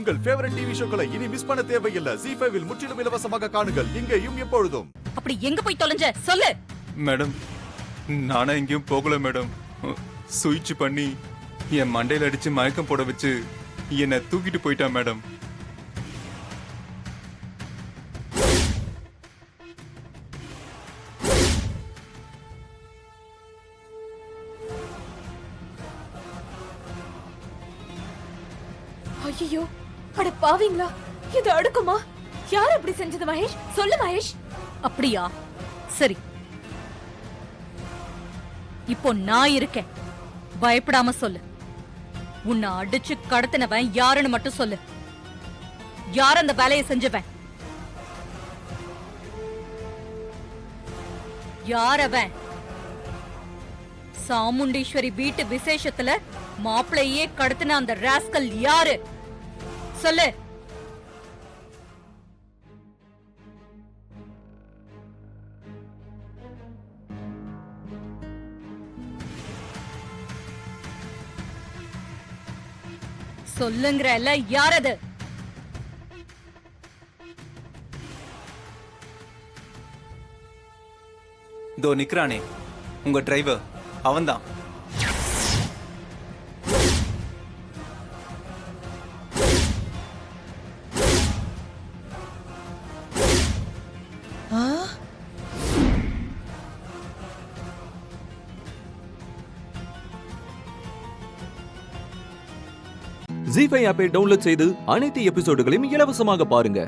உங்கள் favourite TV ஷோக்களை இனி miss பண்ண தேவையில்லை. ZEE5 இல் முற்றிலும் இலவசமாக காணுங்கள். இங்கேயும் எப்பொழுதும். அப்படி எங்க போய் தொலைஞ்ச சொல்லு. மேடம், நானே எங்கேயும் போகல மேடம். சுவிட்ச் பண்ணி என் மண்டையில அடிச்சு மயக்கம் போட வச்சு என்னை தூக்கிட்டு போயிட்டான் மேடம். ஐயோ, அட பாவீங்களா, இது அடுக்குமா? யார் அப்படி செஞ்சது மகேஷ்? சொல்லு மகேஷ். அப்படியா? சரி, இப்போ நான் இருக்கேன், பயப்படாம சொல்லு. உன்னை அடிச்சு கடத்தினவன் யாருன்னு மட்டும் சொல்லு. யார் அந்த வேலையை செஞ்சவன்? யார் அவன்? சாமுண்டீஸ்வரி வீட்டு விசேஷத்துல மாப்பிள்ளையே கடத்தின அந்த ராஸ்கல் யாரு? சொல்லு. சொல்லுங்கறல்ல, யார் அது? இதோ நிக்கிறானே உங்க டிரைவர், அவன்தான். ZEE5 ஆப்பை டவுன்லோட் செய்து அனைத்து எபிசோடுகளையும் இலவசமாக பாருங்க.